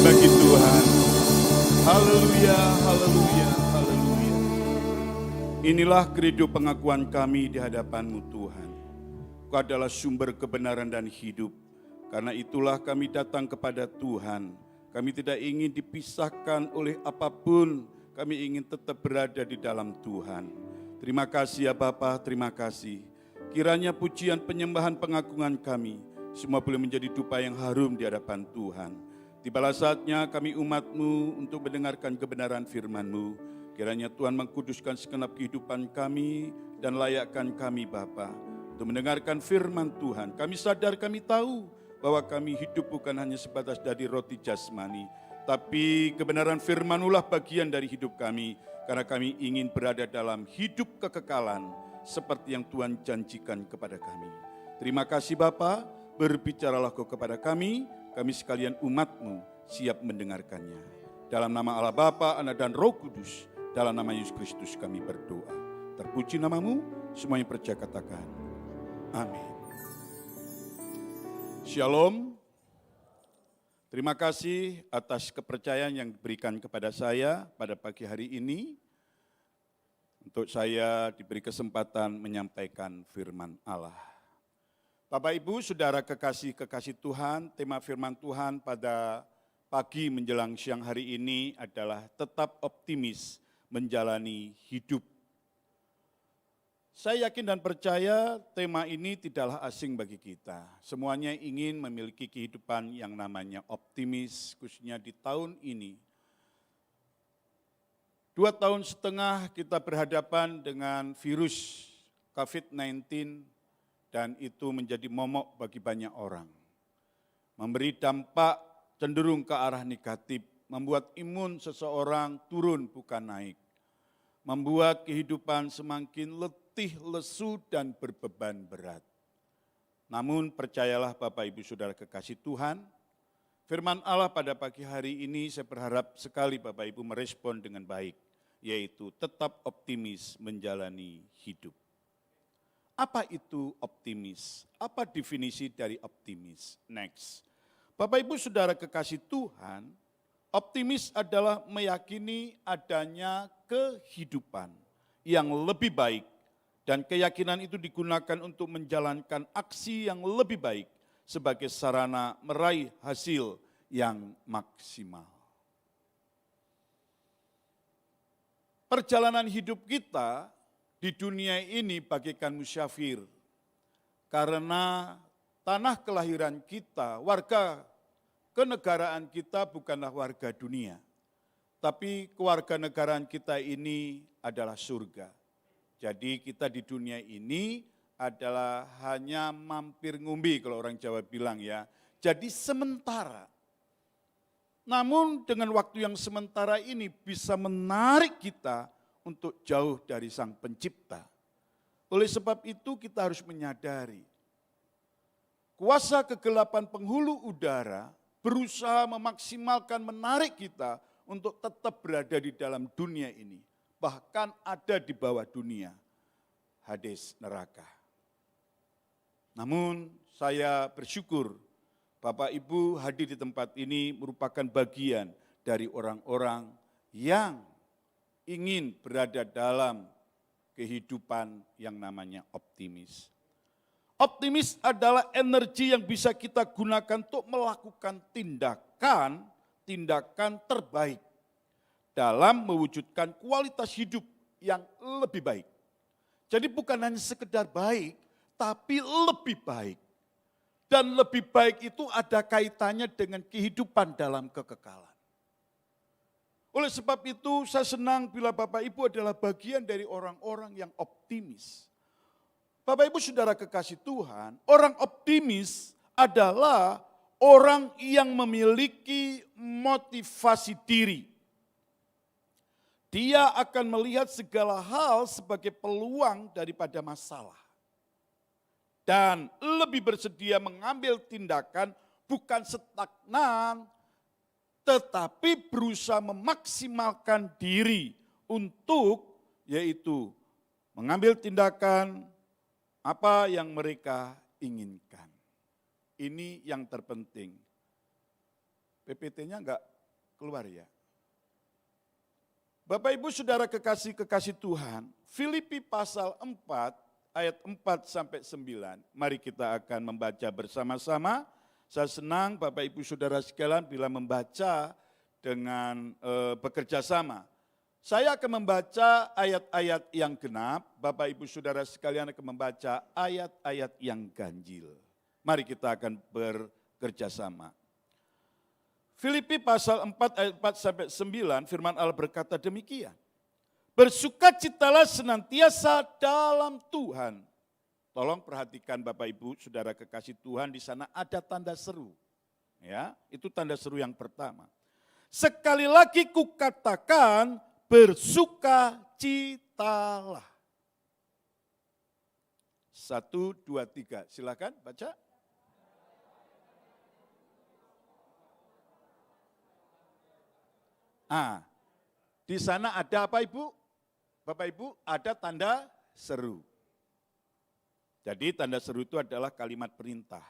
bagi Tuhan. Haleluya, haleluya, haleluya. Inilah kerindu pengakuan kami di hadapan-Mu Tuhan. Kau adalah sumber kebenaran dan hidup. Karena itulah kami datang kepada Tuhan. Kami tidak ingin dipisahkan oleh apapun. Kami ingin tetap berada di dalam Tuhan. Terima kasih ya Bapa, terima kasih. Kiranya pujian, penyembahan, pengagungan kami semua boleh menjadi dupa yang harum di hadapan Tuhan. Tibalah saatnya kami umat-Mu untuk mendengarkan kebenaran firman-Mu. Kiranya Tuhan mengkuduskan segenap kehidupan kami dan layakkan kami Bapa untuk mendengarkan firman Tuhan. Kami sadar, kami tahu bahwa kami hidup bukan hanya sebatas dari roti jasmani, tapi kebenaran firman-Mu lah bagian dari hidup kami, karena kami ingin berada dalam hidup kekekalan seperti yang Tuhan janjikan kepada kami. Terima kasih Bapa, berbicaralah Kau kepada kami sekalian umat-Mu siap mendengarkannya. Dalam nama Allah Bapa, Anak dan Roh Kudus, dalam nama Yesus Kristus kami berdoa. Terpuji nama-Mu, semuanya percaya katakan, amin. Shalom. Terima kasih atas kepercayaan yang diberikan kepada saya pada pagi hari ini. Untuk saya diberi kesempatan menyampaikan firman Allah. Bapak Ibu, Saudara kekasih Tuhan, tema firman Tuhan pada pagi menjelang siang hari ini adalah tetap optimis menjalani hidup. Saya yakin dan percaya tema ini tidaklah asing bagi kita. Semuanya ingin memiliki kehidupan yang namanya optimis, khususnya di tahun ini. 2,5 tahun kita berhadapan dengan virus COVID-19 dan itu menjadi momok bagi banyak orang. Memberi dampak cenderung ke arah negatif, membuat imun seseorang turun bukan naik. Membuat kehidupan semakin letih, lesu, dan berbeban berat. Namun percayalah Bapak Ibu Saudara kekasih Tuhan, firman Allah pada pagi hari ini saya berharap sekali Bapak Ibu merespon dengan baik, yaitu tetap optimis menjalani hidup. Apa itu optimis? Apa definisi dari optimis? Next. Bapak Ibu Saudara kekasih Tuhan, optimis adalah meyakini adanya kehidupan yang lebih baik dan keyakinan itu digunakan untuk menjalankan aksi yang lebih baik sebagai sarana meraih hasil yang maksimal. Perjalanan hidup kita di dunia ini bagaikan musyafir, karena tanah kelahiran kita, warga kenegaraan kita bukanlah warga dunia, tapi kewarganegaraan kita ini adalah surga. Jadi kita di dunia ini adalah hanya mampir ngumbi kalau orang Jawa bilang ya, jadi sementara. Namun dengan waktu yang sementara ini bisa menarik kita untuk jauh dari Sang Pencipta. Oleh sebab itu kita harus menyadari, kuasa kegelapan penghulu udara berusaha memaksimalkan menarik kita untuk tetap berada di dalam dunia ini. Bahkan ada di bawah dunia, Hades neraka. Namun saya bersyukur Bapak Ibu hadir di tempat ini merupakan bagian dari orang-orang yang ingin berada dalam kehidupan yang namanya optimis. Optimis adalah energi yang bisa kita gunakan untuk melakukan tindakan terbaik dalam mewujudkan kualitas hidup yang lebih baik. Jadi bukan hanya sekedar baik, tapi lebih baik. Dan lebih baik itu ada kaitannya dengan kehidupan dalam kekekalan. Oleh sebab itu saya senang bila Bapak Ibu adalah bagian dari orang-orang yang optimis. Bapak Ibu Saudara kekasih Tuhan, orang optimis adalah orang yang memiliki motivasi diri. Dia akan melihat segala hal sebagai peluang daripada masalah. Dan lebih bersedia mengambil tindakan bukan stagnan, tetapi berusaha memaksimalkan diri untuk yaitu mengambil tindakan apa yang mereka inginkan. Ini yang terpenting. PPT-nya enggak Keluar ya. Bapak Ibu Saudara kekasih Tuhan, Filipi pasal 4 ayat 4 sampai 9. Mari kita akan membaca bersama-sama. Saya senang Bapak Ibu Saudara sekalian bila membaca dengan bekerja sama. Saya akan membaca ayat-ayat yang genap, Bapak Ibu Saudara sekalian akan membaca ayat-ayat yang ganjil. Mari kita akan bekerja sama. Filipi pasal 4 ayat 4 sampai 9 firman Allah berkata demikian. Bersukacitalah senantiasa dalam Tuhan. Tolong perhatikan Bapak Ibu Saudara kekasih Tuhan, di sana ada tanda seru. Ya, itu tanda seru yang pertama. Sekali lagi kukatakan bersukacitalah. 1, 2, 3. Silakan baca. Di sana ada apa Ibu? Bapak Ibu, ada tanda seru. Jadi tanda seru itu adalah kalimat perintah.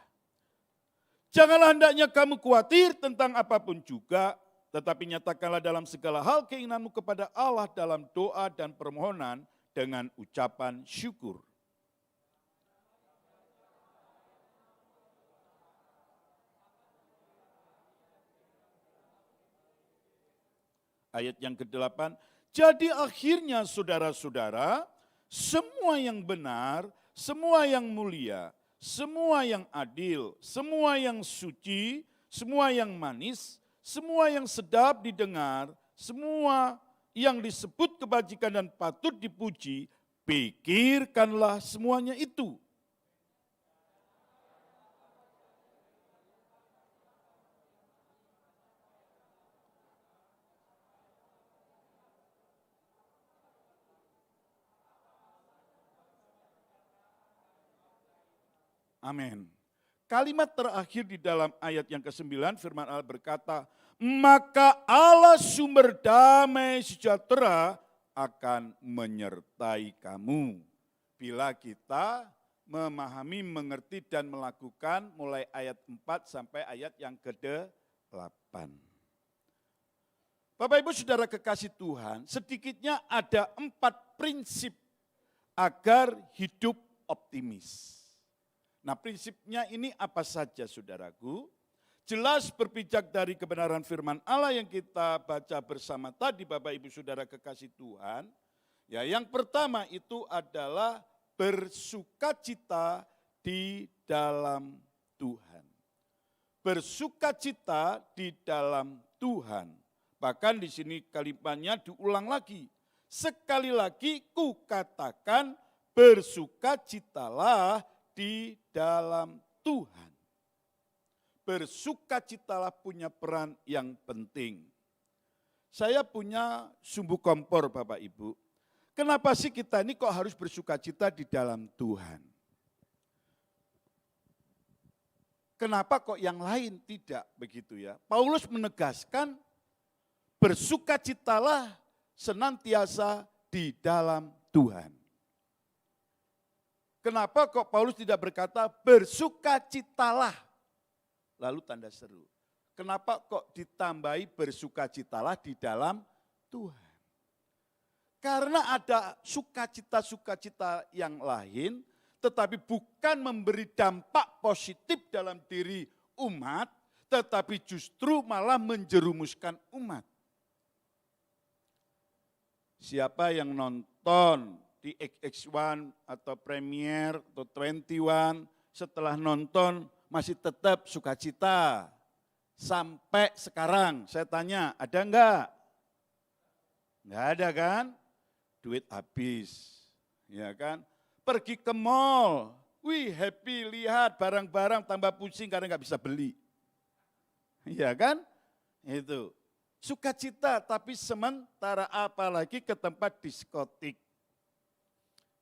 Janganlah hendaknya kamu khawatir tentang apapun juga, tetapi nyatakanlah dalam segala hal keinginanmu kepada Allah dalam doa dan permohonan dengan ucapan syukur. Ayat yang ke-8, jadi akhirnya saudara-saudara, semua yang benar, semua yang mulia, semua yang adil, semua yang suci, semua yang manis, semua yang sedap didengar, semua yang disebut kebajikan dan patut dipuji, pikirkanlah semuanya itu. Amin. Kalimat terakhir di dalam ayat yang ke-9 firman Allah berkata, maka Allah sumber damai sejahtera akan menyertai kamu. Bila kita memahami, mengerti dan melakukan mulai ayat 4 sampai ayat yang ke-8. Bapak Ibu Saudara kekasih Tuhan, sedikitnya ada 4 prinsip agar hidup optimis. Nah prinsipnya ini apa saja saudaraku? Jelas berpijak dari kebenaran firman Allah yang kita baca bersama tadi Bapak Ibu Saudara kekasih Tuhan. Ya, yang pertama itu adalah bersukacita di dalam Tuhan. Bersukacita di dalam Tuhan. Bahkan di sini kalimatnya diulang lagi. Sekali lagi kukatakan bersukacitalah di dalam Tuhan. Bersukacitalah punya peran yang penting. Saya punya sumbu kompor Bapak Ibu. Kenapa sih kita ini kok harus bersukacita di dalam Tuhan? Kenapa kok yang lain tidak begitu ya? Paulus menegaskan bersukacitalah senantiasa di dalam Tuhan. Kenapa kok Paulus tidak berkata bersukacitalah, lalu tanda seru. Kenapa kok ditambahi bersukacitalah di dalam Tuhan? Karena ada sukacita-sukacita yang lain, tetapi bukan memberi dampak positif dalam diri umat, tetapi justru malah menjerumuskan umat. Siapa yang nonton di XX1 atau Premier atau 21 setelah nonton masih tetap sukacita sampai sekarang? Saya tanya, ada enggak? Enggak ada kan? Duit habis, ya kan? Pergi ke mall, wih happy lihat barang-barang tambah pusing karena enggak bisa beli. Ya kan? Itu. Sukacita tapi sementara, apalagi ke tempat diskotik.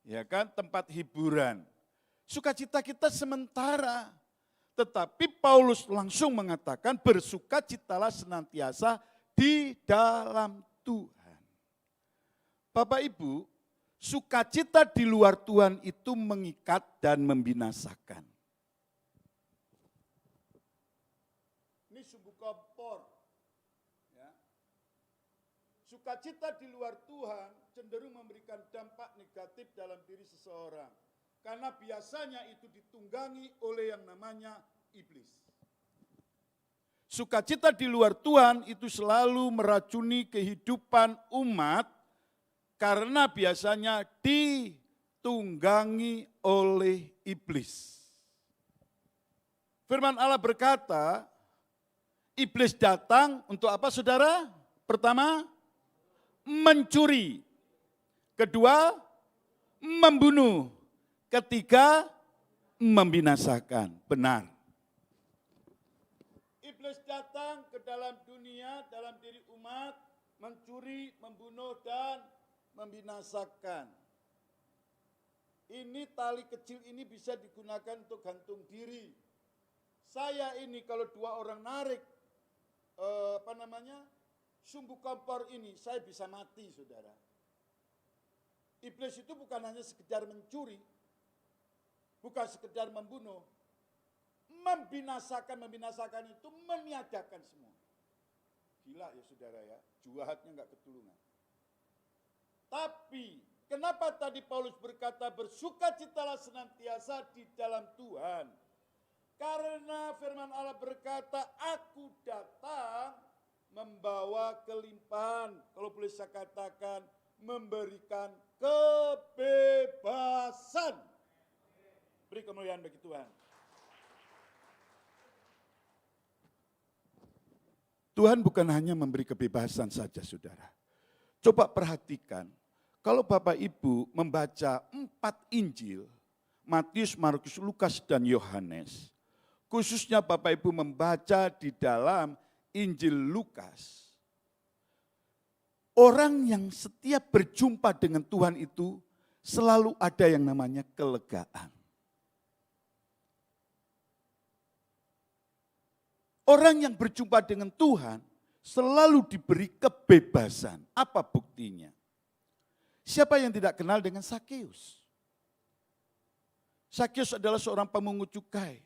Ya kan, tempat hiburan. Sukacita kita sementara. Tetapi Paulus langsung mengatakan bersukacitalah senantiasa di dalam Tuhan. Bapak Ibu, sukacita di luar Tuhan itu mengikat dan membinasakan. Ini sumbu kompor. Ya. sukacita di luar Tuhan cenderung memberikan dampak negatif dalam diri seseorang. Karena biasanya itu ditunggangi oleh yang namanya iblis. Sukacita di luar Tuhan itu selalu meracuni kehidupan umat karena biasanya ditunggangi oleh iblis. Firman Allah berkata, iblis datang untuk apa saudara? Pertama, mencuri. Kedua, membunuh. Ketiga, membinasakan. Benar. Iblis datang ke dalam dunia, dalam diri umat, mencuri, membunuh, dan membinasakan. Ini tali kecil ini bisa digunakan untuk gantung diri. Saya ini kalau dua orang narik, sumbu kompor ini, saya bisa mati, saudara. Iblis itu bukan hanya sekedar mencuri, bukan sekedar membunuh, membinasakan itu meniadakan semua. Gila ya saudara ya, jahatnya enggak ketulungan. Tapi kenapa tadi Paulus berkata bersukacitalah senantiasa di dalam Tuhan? Karena firman Allah berkata, aku datang membawa kelimpahan. Kalau boleh saya katakan, memberikan kebebasan. Beri kemuliaan bagi Tuhan. Tuhan bukan hanya memberi kebebasan saja, saudara. Coba perhatikan, kalau Bapak Ibu membaca 4 Injil, Matius, Markus, Lukas, dan Yohanes, khususnya Bapak Ibu membaca di dalam Injil Lukas, orang yang setiap berjumpa dengan Tuhan itu selalu ada yang namanya kelegaan. Orang yang berjumpa dengan Tuhan selalu diberi kebebasan. Apa buktinya? Siapa yang tidak kenal dengan Sakeus? Sakeus adalah seorang pemungut cukai.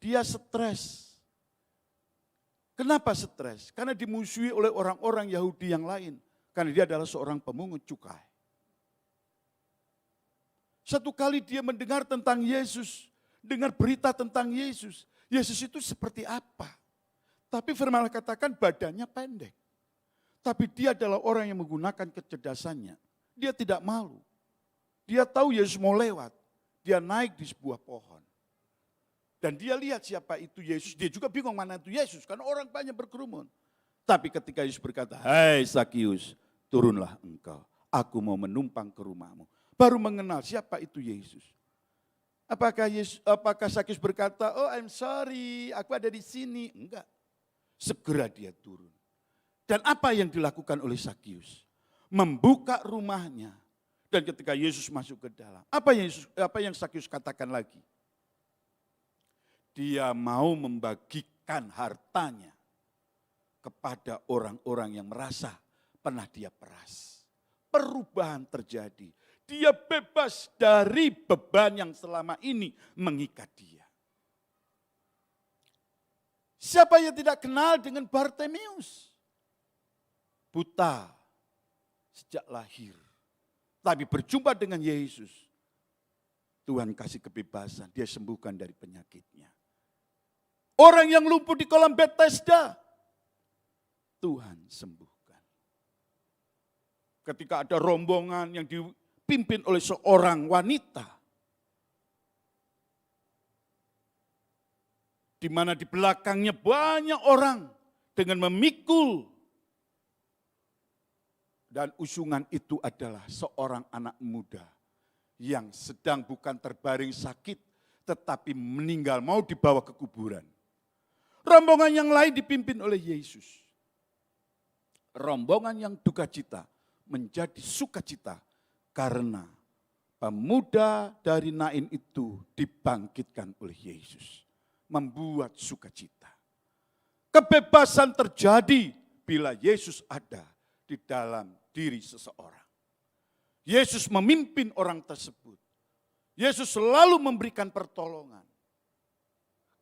Dia stres. Kenapa stres? Karena dimusuhi oleh orang-orang Yahudi yang lain. Karena dia adalah seorang pemungut cukai. Satu kali dia mendengar tentang Yesus, dengar berita tentang Yesus. Yesus itu seperti apa? Tapi firman Allah katakan badannya pendek. Tapi dia adalah orang yang menggunakan kecerdasannya. Dia tidak malu. Dia tahu Yesus mau lewat. Dia naik di sebuah pohon. Dan dia lihat siapa itu Yesus. Dia juga bingung mana itu Yesus. Karena orang banyak berkerumun. Tapi ketika Yesus berkata, hai Sakeus, turunlah engkau. Aku mau menumpang ke rumahmu. Baru mengenal siapa itu Yesus. Apakah Sakeus berkata, oh I'm sorry, aku ada di sini. Enggak. Segera dia turun. Dan apa yang dilakukan oleh Sakeus? Membuka rumahnya. Dan ketika Yesus masuk ke dalam. Apa yang Sakeus katakan lagi? Dia mau membagikan hartanya kepada orang-orang yang merasa pernah dia peras. Perubahan terjadi. Dia bebas dari beban yang selama ini mengikat dia. Siapa yang tidak kenal dengan Bartimeus? Buta sejak lahir. Tapi berjumpa dengan Yesus. Tuhan kasih kebebasan, dia sembuhkan dari penyakitnya. Orang yang lumpuh di kolam Bethesda, Tuhan sembuhkan. Ketika ada rombongan yang dipimpin oleh seorang wanita, di mana di belakangnya banyak orang dengan memikul, dan usungan itu adalah seorang anak muda yang sedang bukan terbaring sakit, tetapi meninggal, mau dibawa ke kuburan. Rombongan yang lain dipimpin oleh Yesus. Rombongan yang duka cita menjadi sukacita karena pemuda dari Nain itu dibangkitkan oleh Yesus. Membuat sukacita. Kebebasan terjadi bila Yesus ada di dalam diri seseorang. Yesus memimpin orang tersebut. Yesus selalu memberikan pertolongan.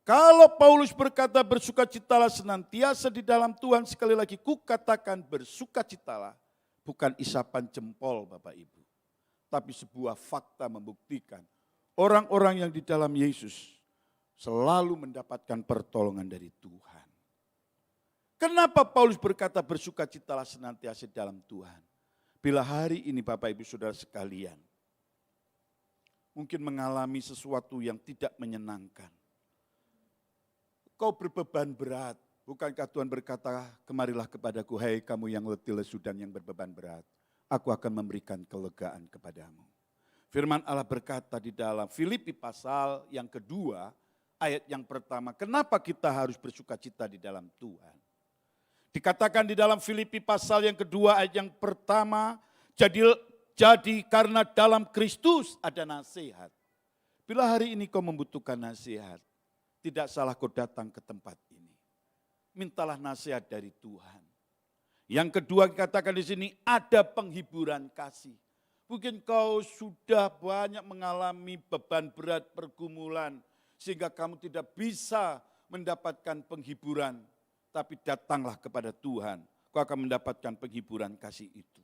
Kalau Paulus berkata bersukacitalah senantiasa di dalam Tuhan, sekali lagi kukatakan bersukacitalah, bukan isapan jempol Bapak Ibu. Tapi sebuah fakta membuktikan orang-orang yang di dalam Yesus selalu mendapatkan pertolongan dari Tuhan. Kenapa Paulus berkata bersukacitalah senantiasa di dalam Tuhan? Bila hari ini Bapak Ibu Saudara sekalian, mungkin mengalami sesuatu yang tidak menyenangkan. Kau berbeban berat, bukankah Tuhan berkata, kemarilah kepadaku, hai kamu yang letih lesu dan yang berbeban berat. Aku akan memberikan kelegaan kepadamu. Firman Allah berkata di dalam Filipi pasal yang kedua, ayat yang pertama, kenapa kita harus bersukacita di dalam Tuhan? Dikatakan di dalam Filipi pasal yang kedua ayat yang pertama, jadi karena dalam Kristus ada nasihat. Bila hari ini kau membutuhkan nasihat, tidak salah kau datang ke tempat ini. Mintalah nasihat dari Tuhan. Yang kedua dikatakan di sini ada penghiburan kasih. Mungkin kau sudah banyak mengalami beban berat pergumulan sehingga kamu tidak bisa mendapatkan penghiburan. Tapi datanglah kepada Tuhan, kau akan mendapatkan penghiburan kasih itu.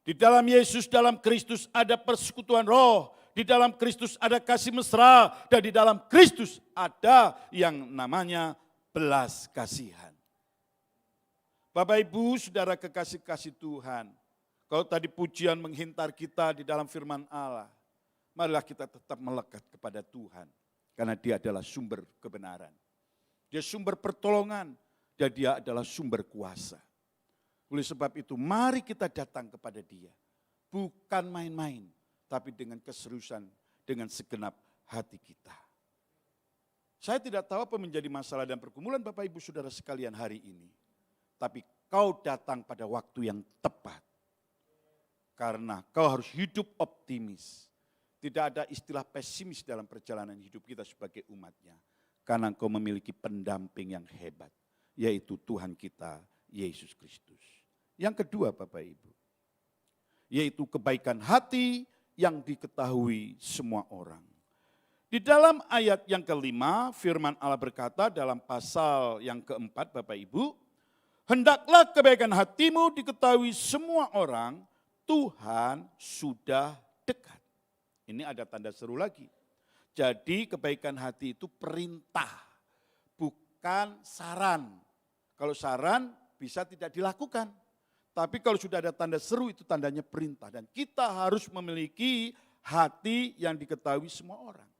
Di dalam Yesus, dalam Kristus ada persekutuan roh. Di dalam Kristus ada kasih mesra. Dan di dalam Kristus ada yang namanya belas kasihan. Bapak Ibu, saudara kekasih-kasih Tuhan. Kalau tadi pujian menghintar kita di dalam firman Allah. Marilah kita tetap melekat kepada Tuhan. Karena Dia adalah sumber kebenaran. Dia sumber pertolongan. Dan Dia adalah sumber kuasa. Oleh sebab itu, mari kita datang kepada Dia. Bukan main-main, tapi dengan keseriusan, dengan segenap hati kita. Saya tidak tahu apa menjadi masalah dan pergumulan Bapak Ibu Saudara sekalian hari ini. Tapi kau datang pada waktu yang tepat. Karena kau harus hidup optimis. Tidak ada istilah pesimis dalam perjalanan hidup kita sebagai umatnya. Karena kau memiliki pendamping yang hebat. Yaitu Tuhan kita, Yesus Kristus. Yang kedua Bapak Ibu. Yaitu kebaikan hati yang diketahui semua orang. Di dalam ayat yang kelima, firman Allah berkata dalam pasal yang keempat Bapak Ibu, hendaklah kebaikan hatimu diketahui semua orang, Tuhan sudah dekat. Ini ada tanda seru lagi. Jadi kebaikan hati itu perintah, bukan saran. Kalau saran bisa tidak dilakukan. Tapi kalau sudah ada tanda seru itu tandanya perintah. Dan kita harus memiliki hati yang diketahui semua orang.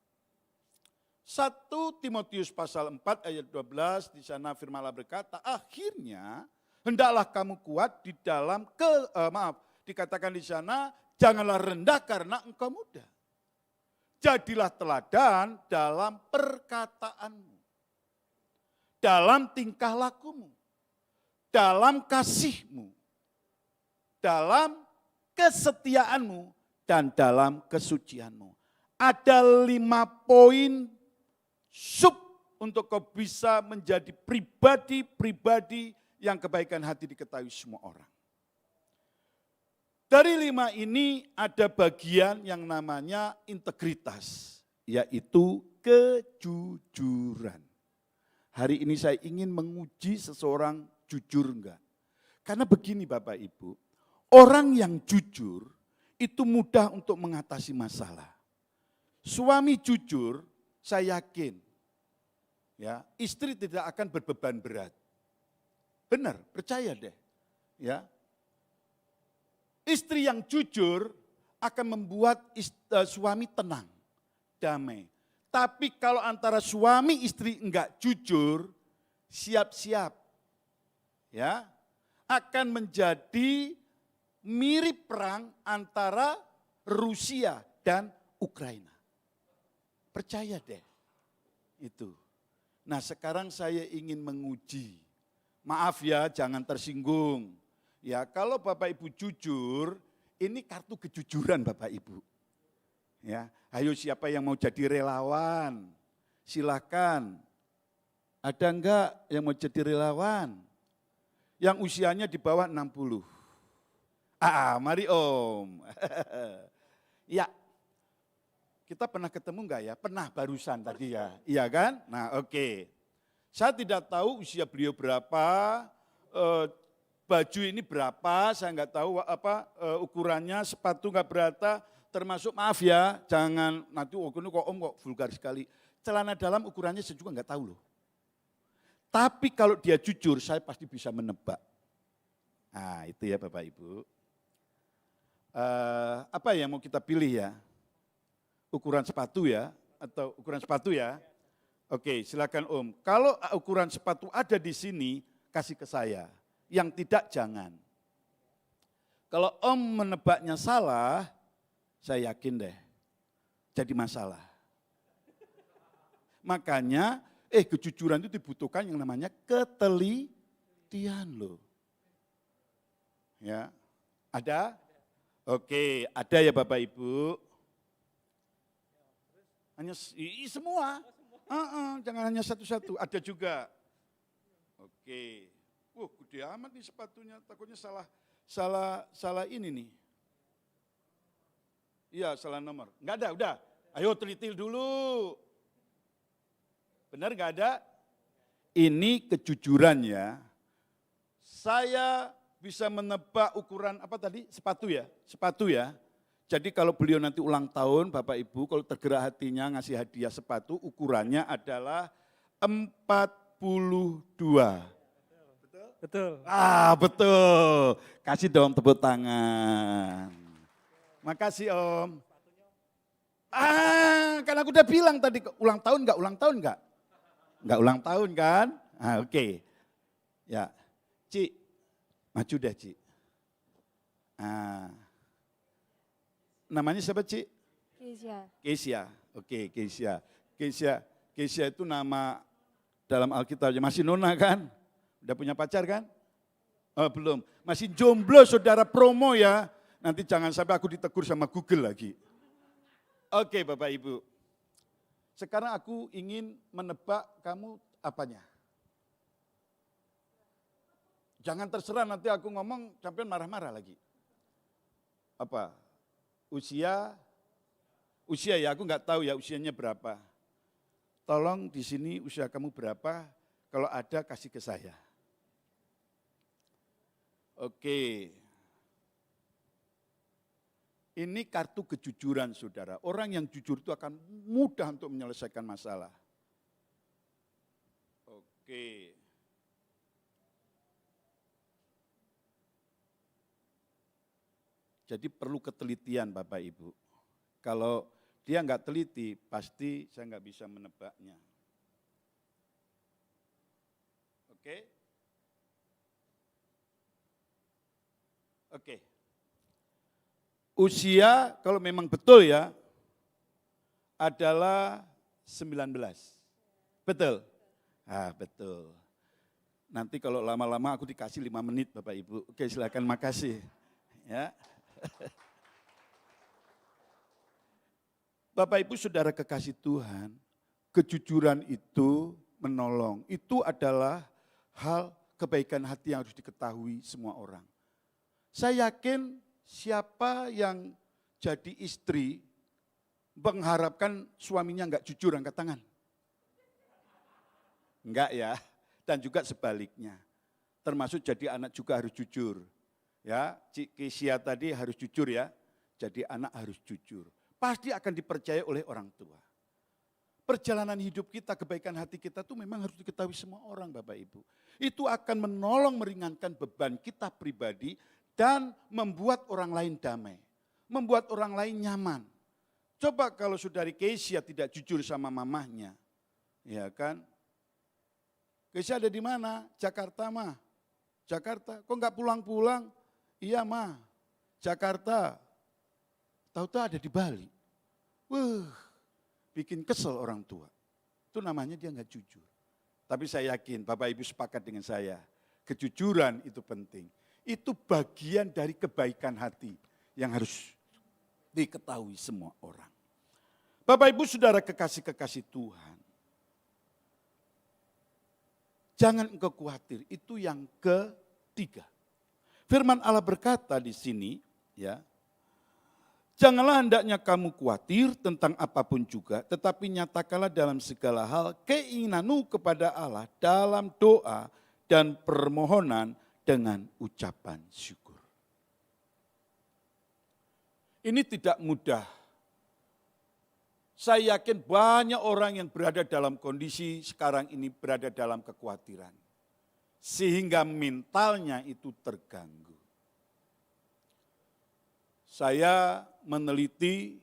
1 Timotius pasal 4 ayat 12 di sana firman Allah berkata, akhirnya hendaklah kamu kuat di dalam dikatakan di sana, janganlah rendah karena engkau muda. Jadilah teladan dalam perkataanmu, dalam tingkah lakumu, dalam kasihmu, dalam kesetiaanmu, dan dalam kesucianmu. Ada 5 poin sub untuk kau bisa menjadi pribadi-pribadi yang kebaikan hati diketahui semua orang. Dari 5 ini ada bagian yang namanya integritas, yaitu kejujuran. Hari ini saya ingin menguji seseorang jujur enggak. Karena begini Bapak Ibu, orang yang jujur itu mudah untuk mengatasi masalah. Suami jujur, saya yakin, ya, istri tidak akan berbeban berat. Benar, percaya deh. Ya. Istri yang jujur akan membuat suami tenang, damai. Tapi kalau antara suami istri enggak jujur, siap-siap. Ya, akan menjadi mirip perang antara Rusia dan Ukraina. Percaya deh, itu. Nah sekarang saya ingin menguji, maaf ya jangan tersinggung. Ya kalau Bapak Ibu jujur, ini kartu kejujuran Bapak Ibu. Ya, ayo siapa yang mau jadi relawan, silakan. Ada enggak yang mau jadi relawan? Yang usianya di bawah 60. Mari Om. Ya, Kita pernah ketemu enggak ya? Pernah barusan tadi ya. Iya kan? Nah, oke. Saya tidak tahu usia beliau berapa, baju ini berapa, saya enggak tahu ukurannya, sepatu enggak berata, termasuk maaf ya, jangan nanti ini kok om kok vulgar sekali. Celana dalam ukurannya saya juga enggak tahu loh. Tapi kalau dia jujur, saya pasti bisa menebak. Nah, itu ya Bapak Ibu. Apa yang mau kita pilih ya? Ukuran sepatu ya, atau ukuran sepatu ya. Oke, silakan Om. Kalau ukuran sepatu ada di sini, kasih ke saya. Yang tidak, jangan. Kalau Om menebaknya salah, saya yakin deh, jadi masalah. Makanya, kejujuran itu dibutuhkan yang namanya ketelitian loh. Ya, ada? Oke, ada ya Bapak Ibu. Hanya semua, jangan hanya satu-satu, ada juga. Oke, gede amat nih sepatunya, takutnya salah ini nih. Iya, salah nomor. Enggak ada, udah. Ayo teliti dulu. Benar enggak ada? Ini kejujuran ya. Saya bisa menebak ukuran apa tadi? Sepatu ya? Sepatu ya. Jadi kalau beliau nanti ulang tahun, Bapak Ibu, kalau tergerak hatinya ngasih hadiah sepatu, ukurannya adalah 42. Betul? Betul. Betul. Kasih dong tepuk tangan. Makasih Om. Kan aku udah bilang tadi, ulang tahun enggak? Ulang tahun enggak? Enggak ulang tahun kan? Oke. Ya, Ci, maju deh Ci. Namanya siapa Ci? Kesia. Oke, Kesia. Kesia itu nama dalam Alkitabnya. Masih nona kan? Udah punya pacar kan? Oh, belum. Masih jomblo saudara, promo ya. Nanti jangan sampai aku ditegur sama Google lagi. Oke Bapak Ibu. Sekarang aku ingin menebak kamu apanya. Jangan terserah nanti aku ngomong sampai marah-marah lagi. Apa? Usia ya, aku nggak tahu ya usianya berapa. Tolong di sini usia kamu berapa, kalau ada kasih ke saya. Oke. Ini kartu kejujuran saudara. Orang yang jujur itu akan mudah untuk menyelesaikan masalah. Oke. Jadi perlu ketelitian Bapak Ibu. Kalau dia nggak teliti, pasti saya nggak bisa menebaknya. Oke? Oke. Usia kalau memang betul ya, adalah 19. Betul? Betul. Nanti kalau lama-lama aku dikasih 5 menit Bapak Ibu. Oke, silakan, makasih. Ya. Bapak Ibu Saudara kekasih Tuhan, kejujuran itu menolong. Itu adalah hal kebaikan hati yang harus diketahui semua orang. Saya yakin siapa yang jadi istri mengharapkan suaminya enggak jujur, angkat tangan. Enggak ya, dan juga sebaliknya. Termasuk jadi anak juga harus jujur. Ya, Cik Kesia tadi harus jujur ya, jadi anak harus jujur. Pasti akan dipercaya oleh orang tua. Perjalanan hidup kita, kebaikan hati kita itu memang harus diketahui semua orang Bapak Ibu. Itu akan menolong meringankan beban kita pribadi dan membuat orang lain damai. Membuat orang lain nyaman. Coba kalau saudari Kesia tidak jujur sama mamahnya, ya kan? Kesia ada di mana? Jakarta mah. Jakarta, kok enggak pulang-pulang? Iya mah, Jakarta. Tahu-tahu ada di Bali. Bikin kesel orang tua. Itu namanya dia enggak jujur. Tapi saya yakin Bapak Ibu sepakat dengan saya. Kejujuran itu penting. Itu bagian dari kebaikan hati yang harus diketahui semua orang. Bapak Ibu Saudara kekasih-kekasih Tuhan. Jangan engkau khawatir, itu yang ketiga. Firman Allah berkata di sini, ya, Janganlah hendaknya kamu khawatir tentang apapun juga, tetapi nyatakanlah dalam segala hal keinginanmu kepada Allah dalam doa dan permohonan dengan ucapan syukur. Ini tidak mudah. Saya yakin banyak orang yang berada dalam kondisi sekarang ini berada dalam kekhawatiran. Sehingga mentalnya itu terganggu. Saya meneliti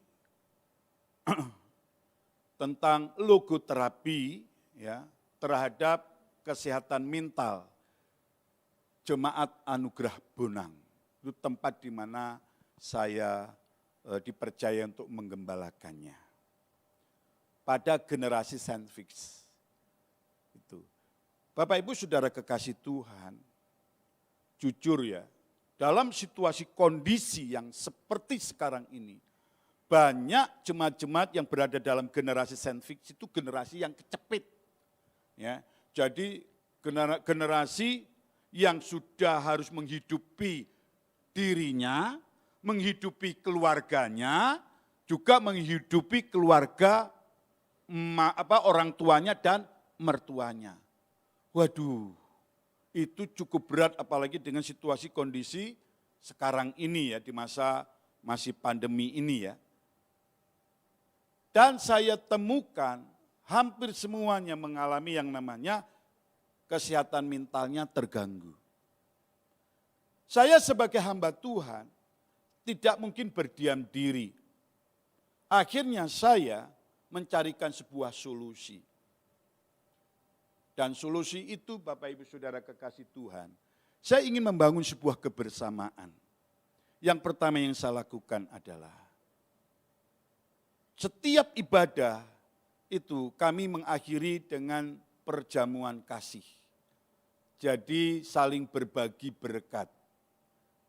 tentang logoterapi ya, terhadap kesehatan mental Jemaat Anugerah Bonang. Itu tempat di mana saya dipercaya untuk menggembalakannya. Pada generasi saintifik. Itu. Bapak Ibu Saudara kekasih Tuhan, jujur ya, dalam situasi kondisi yang seperti sekarang ini, banyak jemaat-jemaat yang berada dalam generasi saintifik itu generasi yang kecepit. Ya, jadi generasi yang sudah harus menghidupi dirinya, menghidupi keluarganya, juga menghidupi keluarga orang tuanya dan mertuanya. Waduh, itu cukup berat apalagi dengan situasi kondisi sekarang ini ya, di masa masih pandemi ini ya. Dan saya temukan hampir semuanya mengalami yang namanya kesehatan mentalnya terganggu. Saya sebagai hamba Tuhan tidak mungkin berdiam diri. Akhirnya saya mencarikan sebuah solusi. Dan solusi itu Bapak Ibu Saudara kekasih Tuhan, saya ingin membangun sebuah kebersamaan. Yang pertama yang saya lakukan adalah, setiap ibadah itu kami mengakhiri dengan perjamuan kasih. Jadi saling berbagi berkat.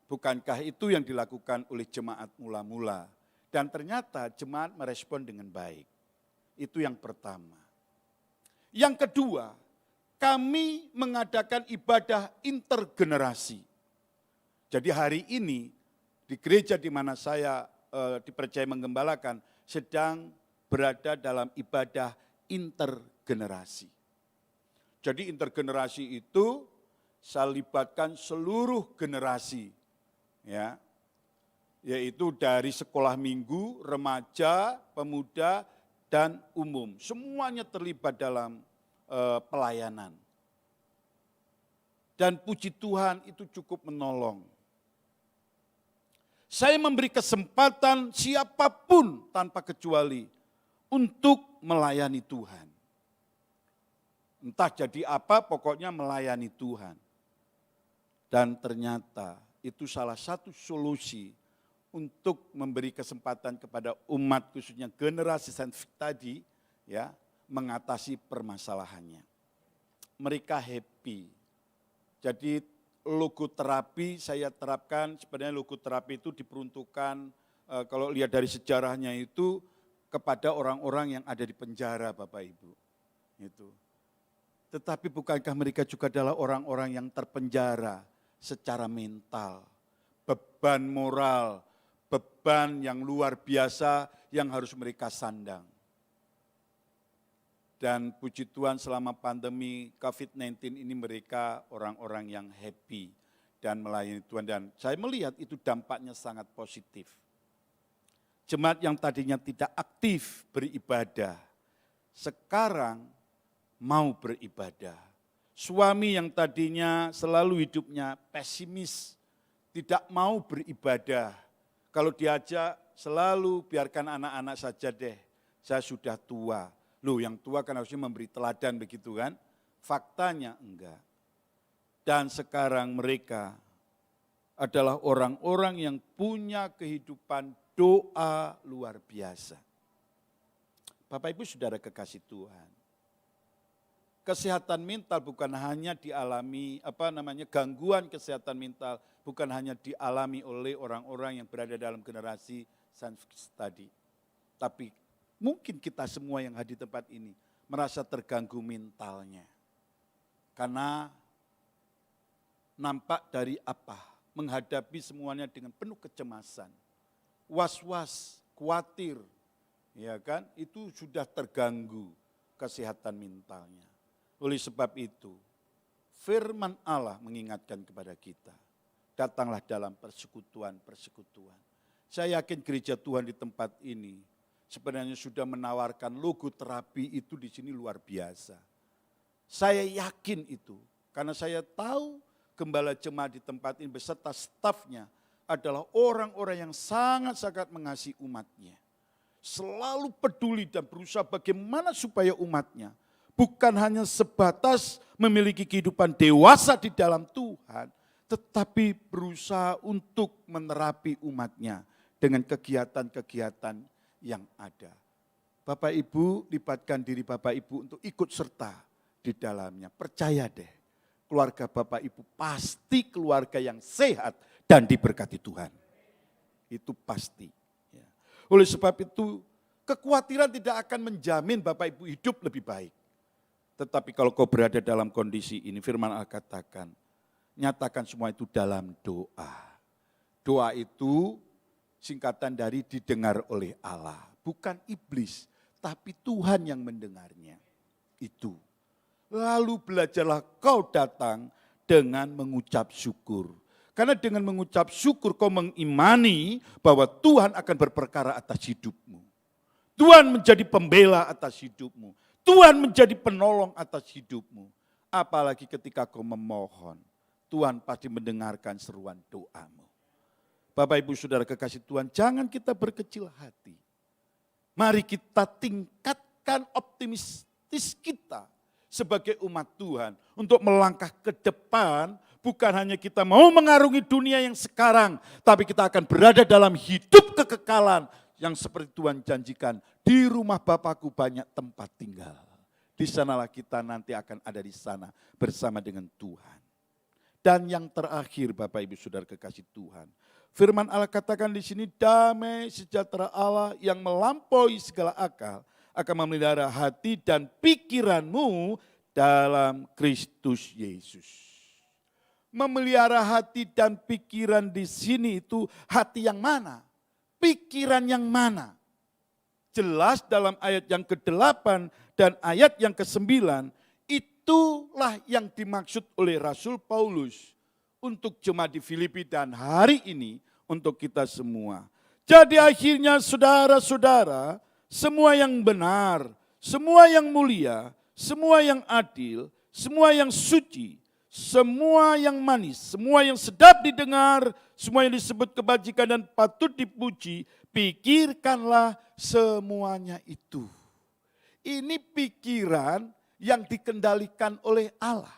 Bukankah itu yang dilakukan oleh jemaat mula-mula? Dan ternyata jemaat merespon dengan baik. Itu yang pertama. Yang kedua, kami mengadakan ibadah intergenerasi. Jadi hari ini di gereja di mana saya dipercaya menggembalakan sedang berada dalam ibadah intergenerasi. Jadi intergenerasi itu saya libatkan seluruh generasi, ya, yaitu dari sekolah minggu, remaja, pemuda, dan umum. Semuanya terlibat dalam pelayanan. Dan puji Tuhan itu cukup menolong. Saya memberi kesempatan siapapun tanpa kecuali untuk melayani Tuhan. Entah jadi apa, pokoknya melayani Tuhan. Dan ternyata itu salah satu solusi untuk memberi kesempatan kepada umat, khususnya generasi saintifik tadi, ya, mengatasi permasalahannya. Mereka happy. Jadi logoterapi saya terapkan, sebenarnya logoterapi itu diperuntukkan, kalau lihat dari sejarahnya itu, kepada orang-orang yang ada di penjara Bapak Ibu. Itu. Tetapi bukankah mereka juga adalah orang-orang yang terpenjara secara mental, beban moral, beban yang luar biasa yang harus mereka sandang. Dan puji Tuhan selama pandemi COVID-19 ini mereka orang-orang yang happy dan melayani Tuhan. Dan saya melihat itu dampaknya sangat positif. Jemaat yang tadinya tidak aktif beribadah, sekarang mau beribadah. Suami yang tadinya selalu hidupnya pesimis, tidak mau beribadah. Kalau diajak selalu biarkan anak-anak saja deh, saya sudah tua. Loh, yang tua kan harusnya memberi teladan begitu kan? Faktanya enggak. Dan sekarang mereka adalah orang-orang yang punya kehidupan doa luar biasa. Bapak Ibu Saudara kekasih Tuhan. Kesehatan mental bukan hanya dialami, gangguan kesehatan mental bukan hanya dialami oleh orang-orang yang berada dalam generasi saintifik tadi. Tapi mungkin kita semua yang hadir di tempat ini merasa terganggu mentalnya. Karena nampak dari apa? Menghadapi semuanya dengan penuh kecemasan. was-was, khawatir, ya kan? Itu sudah terganggu kesehatan mentalnya. Oleh sebab itu, firman Allah mengingatkan kepada kita, datanglah dalam persekutuan-persekutuan. Saya yakin gereja Tuhan di tempat ini sebenarnya sudah menawarkan logo terapi itu di sini luar biasa. Saya yakin itu, karena saya tahu gembala jemaat di tempat ini beserta stafnya adalah orang-orang yang sangat-sangat mengasihi umatnya. Selalu peduli dan berusaha bagaimana supaya umatnya bukan hanya sebatas memiliki kehidupan dewasa di dalam Tuhan, tetapi berusaha untuk menerapi umatnya dengan kegiatan-kegiatan yang ada. Bapak Ibu, libatkan diri Bapak Ibu untuk ikut serta di dalamnya. Percaya deh, keluarga Bapak Ibu pasti keluarga yang sehat dan diberkati Tuhan. Itu pasti. Ya. Oleh sebab itu, kekhawatiran tidak akan menjamin Bapak Ibu hidup lebih baik. Tetapi kalau kau berada dalam kondisi ini, firman Allah katakan, nyatakan semua itu dalam doa. Doa itu singkatan dari didengar oleh Allah. Bukan iblis, tapi Tuhan yang mendengarnya. Itu. Lalu belajarlah kau datang dengan mengucap syukur. Karena dengan mengucap syukur kau mengimani bahwa Tuhan akan berperkara atas hidupmu. Tuhan menjadi pembela atas hidupmu. Tuhan menjadi penolong atas hidupmu. Apalagi ketika kau memohon, Tuhan pasti mendengarkan seruan doamu. Bapak Ibu Saudara kekasih Tuhan, jangan kita berkecil hati. Mari kita tingkatkan optimistis kita sebagai umat Tuhan untuk melangkah ke depan. Bukan hanya kita mau mengarungi dunia yang sekarang, tapi kita akan berada dalam hidup kekekalan yang seperti Tuhan janjikan. Di rumah Bapakku banyak tempat tinggal. Di sanalah kita nanti akan ada di sana bersama dengan Tuhan. Dan yang terakhir Bapak Ibu Saudara kekasih Tuhan, firman Allah katakan di sini, damai sejahtera Allah yang melampaui segala akal akan memelihara hati dan pikiranmu dalam Kristus Yesus. Memelihara hati dan pikiran di sini itu hati yang mana? Pikiran yang mana? Jelas dalam ayat yang ke-8 dan ayat yang ke-9, itulah yang dimaksud oleh Rasul Paulus untuk jemaat di Filipi dan hari ini untuk kita semua. Jadi akhirnya saudara-saudara, semua yang benar, semua yang mulia, semua yang adil, semua yang suci, semua yang manis, semua yang sedap didengar, semua yang disebut kebajikan dan patut dipuji, pikirkanlah semuanya itu. Ini pikiran yang dikendalikan oleh Allah.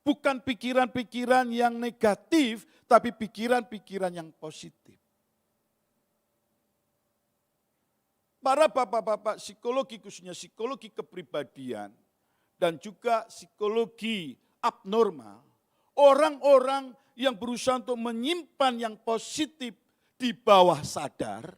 Bukan pikiran-pikiran yang negatif, tapi pikiran-pikiran yang positif. Para bapak-bapak psikologi, khususnya psikologi kepribadian, dan juga psikologi abnormal, orang-orang yang berusaha untuk menyimpan yang positif di bawah sadar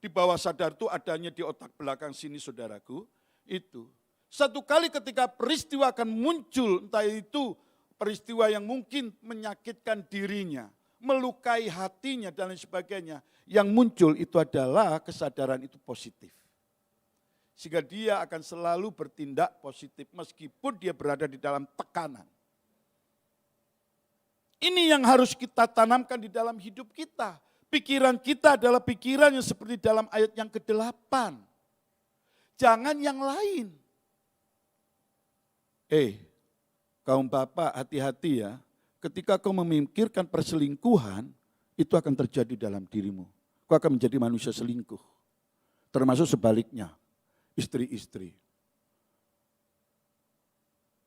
itu adanya di otak belakang sini saudaraku, itu. Satu kali ketika peristiwa akan muncul, entah itu peristiwa yang mungkin menyakitkan dirinya, melukai hatinya dan lain sebagainya, yang muncul itu adalah kesadaran itu positif. Sehingga dia akan selalu bertindak positif meskipun dia berada di dalam tekanan. Ini yang harus kita tanamkan di dalam hidup kita. Pikiran kita adalah pikiran yang seperti dalam ayat yang ke-8. Jangan yang lain. Kaum bapak hati-hati ya. Ketika kau memikirkan perselingkuhan, itu akan terjadi dalam dirimu. Kau akan menjadi manusia selingkuh. Termasuk sebaliknya, istri-istri.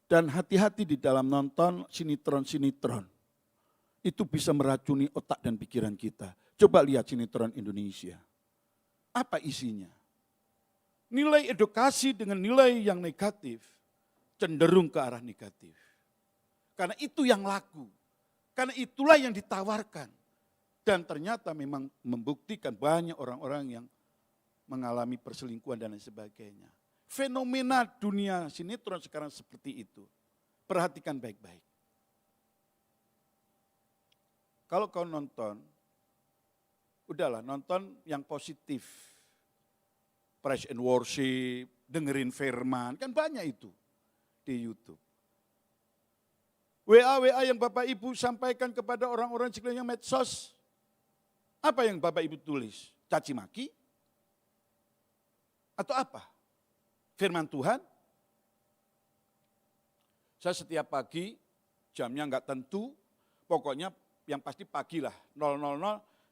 Dan hati-hati di dalam nonton sinetron-sinetron. Itu bisa meracuni otak dan pikiran kita. Coba lihat sinetron Indonesia. Apa isinya? Nilai edukasi dengan nilai yang negatif cenderung ke arah negatif. Karena itu yang laku. Karena itulah yang ditawarkan. Dan ternyata memang membuktikan banyak orang-orang yang mengalami perselingkuhan dan lain sebagainya. Fenomena dunia sinetron sekarang seperti itu. Perhatikan baik-baik. Kalau kau nonton udahlah nonton yang positif. Praise and worship, dengerin firman, kan banyak itu di YouTube. WA yang Bapak Ibu sampaikan kepada orang-orang sekeliling medsos, apa yang Bapak Ibu tulis? Caci maki? Atau apa? Firman Tuhan? Saya setiap pagi, jamnya enggak tentu, pokoknya yang pasti pagi lah, 000,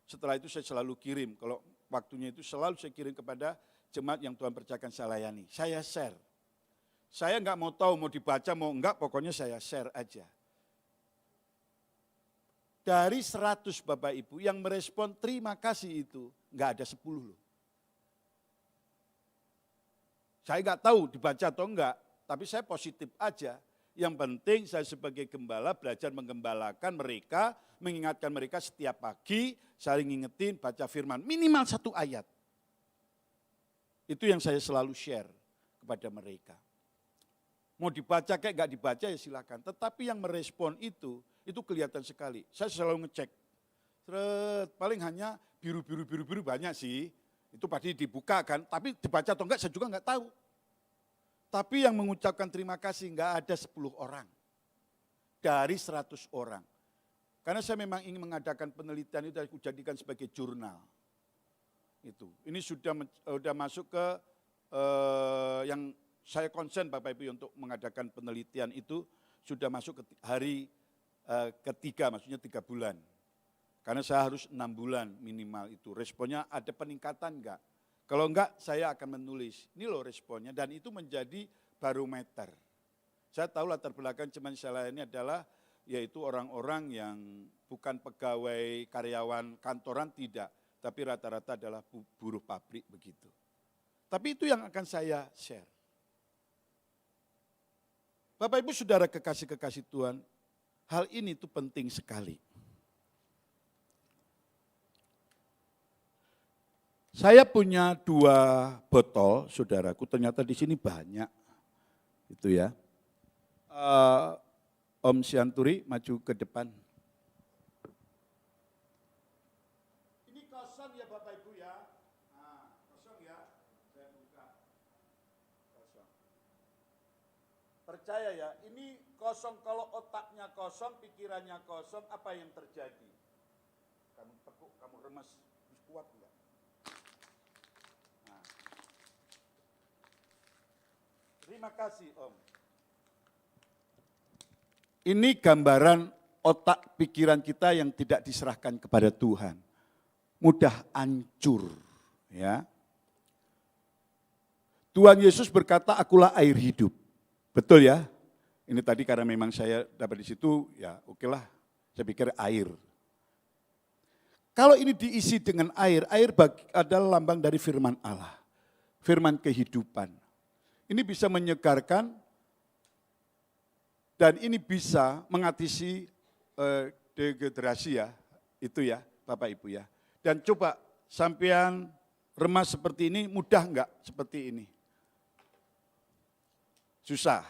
setelah itu saya selalu kirim. Kalau waktunya itu selalu saya kirim kepada jemaat yang Tuhan percayakan saya layani. Saya share. Saya enggak mau tahu, mau dibaca, mau enggak, pokoknya saya share aja. Dari 100 Bapak Ibu yang merespon terima kasih itu, enggak ada 10 loh. Saya enggak tahu dibaca atau enggak, tapi saya positif aja. Yang penting saya sebagai gembala belajar menggembalakan mereka, mengingatkan mereka setiap pagi, saling ngingetin, baca firman, minimal 1 ayat. Itu yang saya selalu share kepada mereka. Mau dibaca kayak enggak dibaca ya silakan, tetapi yang merespon itu kelihatan sekali. Saya selalu ngecek. Paling hanya biru banyak sih. Itu pasti dibuka kan, tapi dibaca atau enggak saya juga enggak tahu. Tapi yang mengucapkan terima kasih enggak ada 10 orang. Dari 100 orang. Karena saya memang ingin mengadakan penelitian itu, aku jadikan sebagai jurnal. Itu. Ini sudah masuk ke yang saya konsen Bapak Ibu untuk mengadakan penelitian itu, sudah masuk ke hari ketiga, maksudnya 3 bulan. Karena saya harus 6 bulan minimal itu. Responnya ada peningkatan enggak? Kalau enggak, saya akan menulis. Ini loh responnya, dan itu menjadi barometer. Saya tahu latar belakang Jemaat Insyaallah ini adalah yaitu orang-orang yang bukan pegawai karyawan kantoran, tidak. Tapi rata-rata adalah buruh pabrik begitu. Tapi itu yang akan saya share. Bapak Ibu Saudara kekasih-kekasih Tuhan, hal ini tuh penting sekali. Saya punya 2 botol, saudaraku, ternyata di sini banyak. Itu ya. Om Sianturi maju ke depan. Ini kosong ya Bapak Ibu ya. Nah, kosong ya. Saya buka. Kosong. Percaya ya, ini kosong. Kalau otaknya kosong, pikirannya kosong, apa yang terjadi? Kamu tekuk, kamu remas, kuat enggak? Nah. Terima kasih Om. Ini gambaran otak pikiran kita yang tidak diserahkan kepada Tuhan. Mudah hancur, ya. Tuhan Yesus berkata, akulah air hidup. Betul ya? Ini tadi karena memang saya dapat di situ, ya okelah, saya pikir air. Kalau ini diisi dengan air adalah lambang dari firman Allah. Firman kehidupan. Ini bisa menyegarkan, dan ini bisa mengatasi dehidrasi ya, itu ya Bapak Ibu ya. Dan coba sampean remas seperti ini, mudah enggak seperti ini? Susah.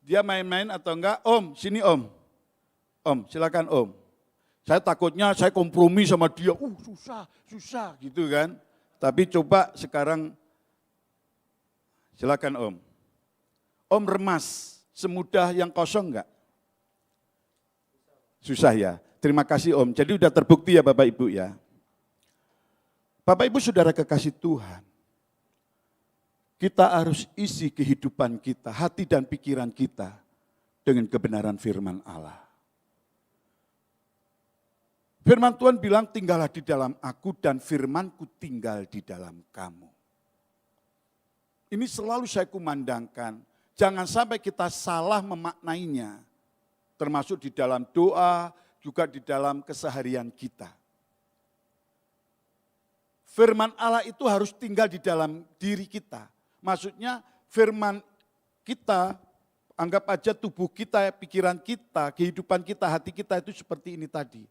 Dia main-main atau enggak? Om, sini Om. Om, silakan Om. Saya takutnya saya kompromi sama dia, susah gitu kan. Tapi coba sekarang, silakan Om. Om remas, semudah yang kosong enggak? Susah ya, terima kasih Om. Jadi udah terbukti ya Bapak Ibu ya. Bapak Ibu Saudara kekasih Tuhan, kita harus isi kehidupan kita, hati dan pikiran kita dengan kebenaran firman Allah. Firman Tuhan bilang, tinggallah di dalam aku dan firmanku tinggal di dalam kamu. Ini selalu saya kumandangkan. Jangan sampai kita salah memaknainya, termasuk di dalam doa, juga di dalam keseharian kita. Firman Allah itu harus tinggal di dalam diri kita. Maksudnya firman kita, anggap aja tubuh kita, pikiran kita, kehidupan kita, hati kita itu seperti ini tadi.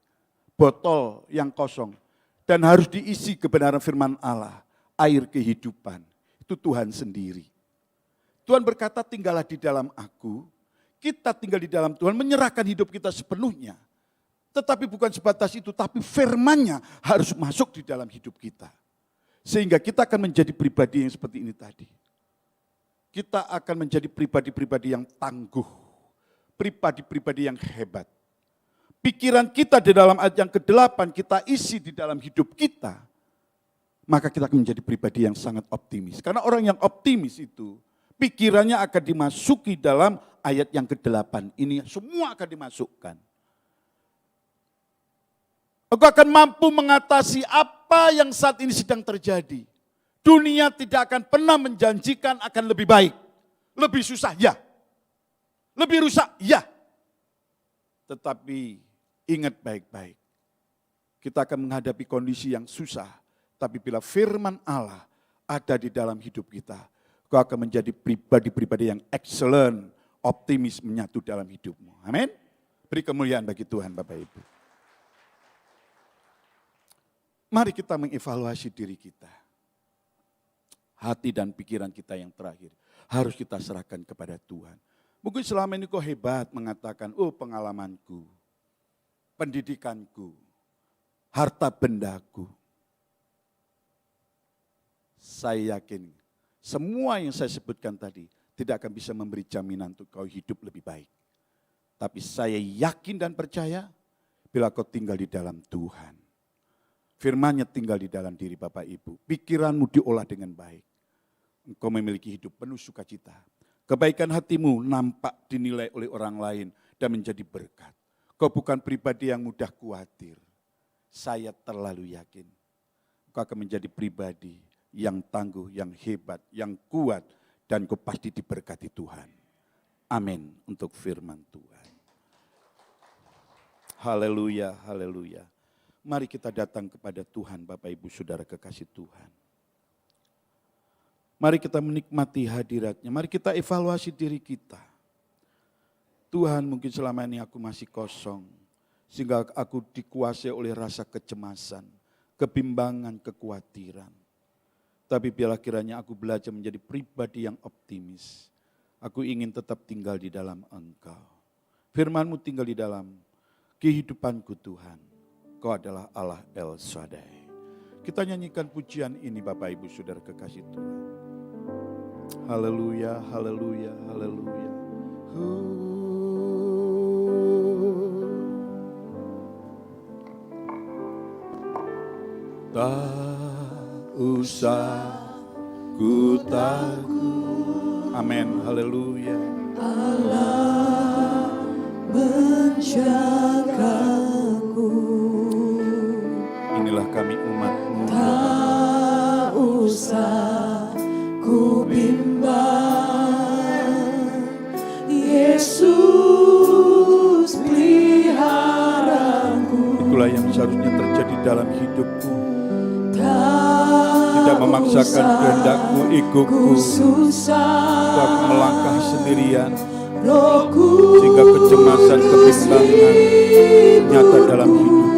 Botol yang kosong. Dan harus diisi kebenaran firman Allah, air kehidupan. Itu Tuhan sendiri. Tuhan berkata, tinggallah di dalam aku, kita tinggal di dalam Tuhan, menyerahkan hidup kita sepenuhnya. Tetapi bukan sebatas itu, tapi firman-Nya harus masuk di dalam hidup kita. Sehingga kita akan menjadi pribadi yang seperti ini tadi. Kita akan menjadi pribadi-pribadi yang tangguh. Pribadi-pribadi yang hebat. Pikiran kita di dalam ayat yang ke-8 kita isi di dalam hidup kita. Maka kita akan menjadi pribadi yang sangat optimis. Karena orang yang optimis itu, pikirannya akan dimasuki dalam ayat yang ke-8. Ini semua akan dimasukkan. Engkau akan mampu mengatasi apa yang saat ini sedang terjadi. Dunia tidak akan pernah menjanjikan akan lebih baik. Lebih susah, ya. Lebih rusak, ya. Tetapi ingat baik-baik. Kita akan menghadapi kondisi yang susah. Tapi bila firman Allah ada di dalam hidup kita, kau akan menjadi pribadi-pribadi yang excellent, optimis menyatu dalam hidupmu. Amin. Beri kemuliaan bagi Tuhan Bapak Ibu. Mari kita mengevaluasi diri kita. Hati dan pikiran kita yang terakhir harus kita serahkan kepada Tuhan. Mungkin selama ini kau hebat mengatakan, oh pengalamanku, pendidikanku, harta bendaku. Saya yakin semua yang saya sebutkan tadi tidak akan bisa memberi jaminan untuk kau hidup lebih baik. Tapi saya yakin dan percaya bila kau tinggal di dalam Tuhan. Firman-Nya tinggal di dalam diri Bapak Ibu. Pikiranmu diolah dengan baik. Engkau memiliki hidup penuh sukacita. Kebaikan hatimu nampak dinilai oleh orang lain dan menjadi berkat. Kau bukan pribadi yang mudah khawatir. Saya terlalu yakin. Kau akan menjadi pribadi yang tangguh, yang hebat, yang kuat. Dan kau pasti diberkati Tuhan. Amin untuk firman Tuhan. Haleluya, haleluya. Mari kita datang kepada Tuhan, Bapak Ibu Saudara kekasih Tuhan. Mari kita menikmati hadirat-Nya, mari kita evaluasi diri kita. Tuhan, mungkin selama ini aku masih kosong, sehingga aku dikuasai oleh rasa kecemasan, kebimbangan, kekhawatiran. Tapi biarlah kiranya aku belajar menjadi pribadi yang optimis. Aku ingin tetap tinggal di dalam Engkau. Firman-Mu tinggal di dalam kehidupanku Tuhan. Kau adalah Allah El Shaddai. Kita nyanyikan pujian ini Bapak Ibu Saudara kekasih Tuhan. Haleluya, haleluya, haleluya. Tak usah ku takut. Amin, haleluya. Allah menjagaku. Inilah kami umat-Mu. Tak usah ku bimbang, Yesus peliharaku. Itulah yang seharusnya terjadi dalam hidupku. Tidak memaksakan kehendakku, egoku. Aku melangkah sendirian. Sehingga kecemasan, kebimbangan nyata dalam hidup.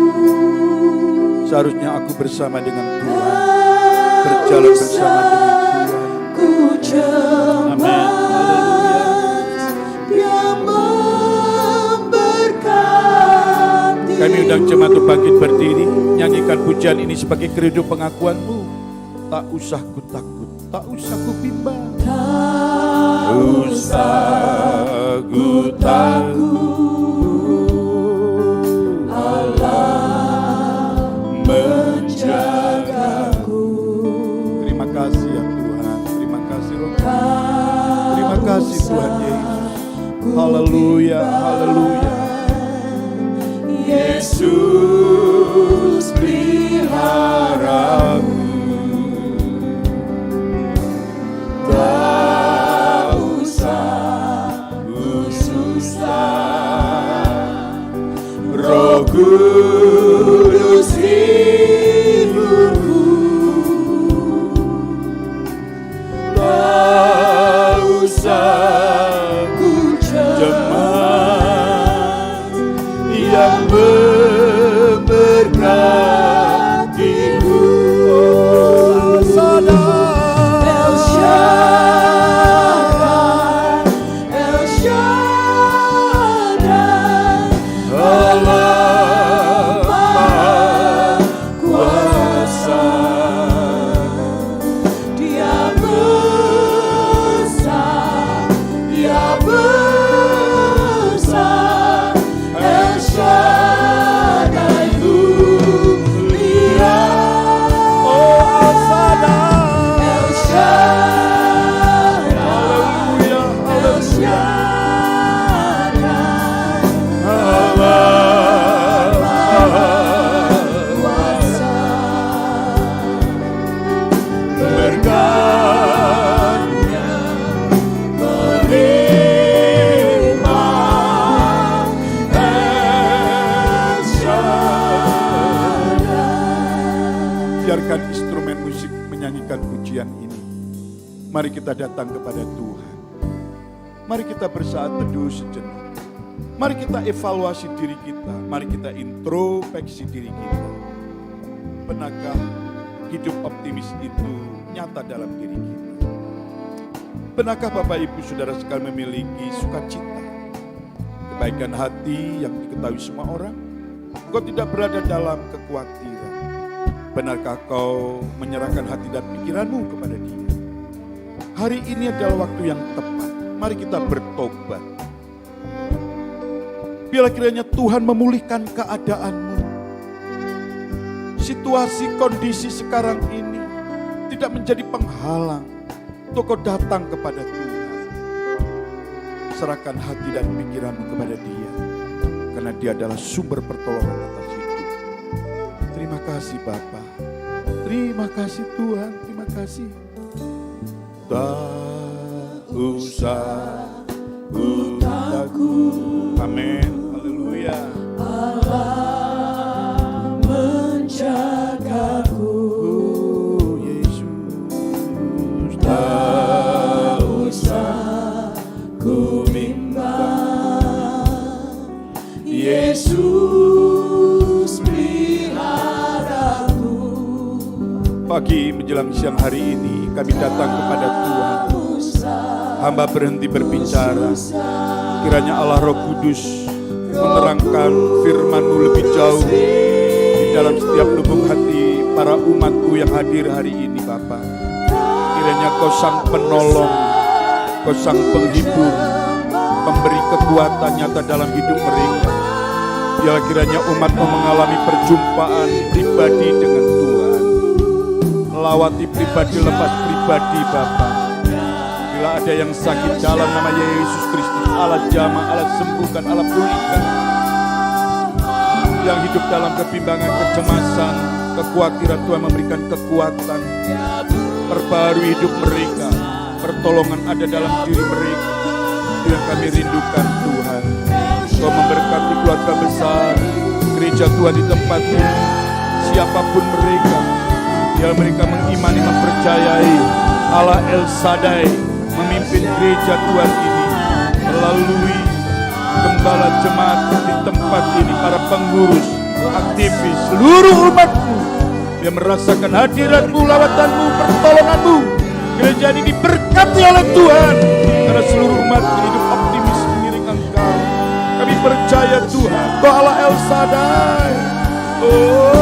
Seharusnya aku bersama dengan Tuhan. Berjalan bersama dengan Tuhan. Amin. Kami undang jemaat untuk bangkit berdiri. Nyanyikan pujian ini sebagai keriduk pengakuan-Mu. Tak usah ku takut, tak usah ku bimbang. Tak usah ku takut, Allah menjagaku. Terima kasih ya Tuhan, terima kasih Roh. Terima kasih Tuhan Yesus. Haleluya, haleluya. Yesus peliharaku. Tak usah ku susah, Roh Kudus hiburku. Tak usah ku cemas yang memberkatiku. El Shaddai, El Shaddai, Allah Mari kita datang kepada Tuhan. Mari kita bersaat teduh sejenak. Mari kita evaluasi diri kita. Mari kita introspeksi diri kita. Benarkah hidup optimis itu nyata dalam diri kita? Benarkah Bapak Ibu Saudara sekalian memiliki sukacita, kebaikan hati yang diketahui semua orang? Kau tidak berada dalam kekhawatiran. Benarkah kau menyerahkan hati dan pikiranmu kepada Dia? Hari ini adalah waktu yang tepat. Mari kita bertobat. Biarlah kiranya Tuhan memulihkan keadaanmu. Situasi kondisi sekarang ini tidak menjadi penghalang untuk kau datang kepada Tuhan. Serahkan hati dan pikiranmu kepada Dia, karena Dia adalah sumber pertolongan atas hidup. Terima kasih Bapa. Terima kasih Tuhan. Terima kasih. Tak usah ku takut. Amin. Haleluya. Allah menjagaku. Tak usah ku bimbang, Yesus peliharaku. Pagi menjelang siang hari ini kami datang kepada Tuhan. Hamba berhenti berbicara. Kiranya Allah Roh Kudus menerangkan firman-Mu lebih jauh di dalam setiap lubuk hati para umat-Mu yang hadir hari ini Bapa. Kiranya Kau sang penolong, Kau sang penghibur, pemberi kekuatan nyata dalam hidup mereka. Biarlah kiranya umat-Mu mengalami perjumpaan pribadi dengan Tuhan. Melawati pribadi lepas pribadi Bapa. Bila ada yang sakit dalam nama Yesus Kristus, Allah jamah, Allah sembuhkan, Allah pulihkan. Yang hidup dalam kebimbangan, kecemasan, kekhawatiran, Tuhan memberikan kekuatan. Perbarui hidup mereka, pertolongan ada dalam diri mereka. Itu yang kami rindukan Tuhan. Kau memberkati keluarga besar, gereja Tuhan di tempat ini. Siapapun mereka, biar mereka mengimani, mempercayai Allah El Shaddai memimpin gereja Tuhan ini melalui gembala jemaat di tempat ini, para pengurus, aktivis, seluruh umat-Mu. Dia merasakan hadirat-Mu, lawatan-Mu, pertolongan-Mu. Gereja ini diberkati oleh Tuhan, karena seluruh umat hidup optimis mengiring Engkau. Kami percaya Tuhan, Kau Allah El Shaddai. Oh.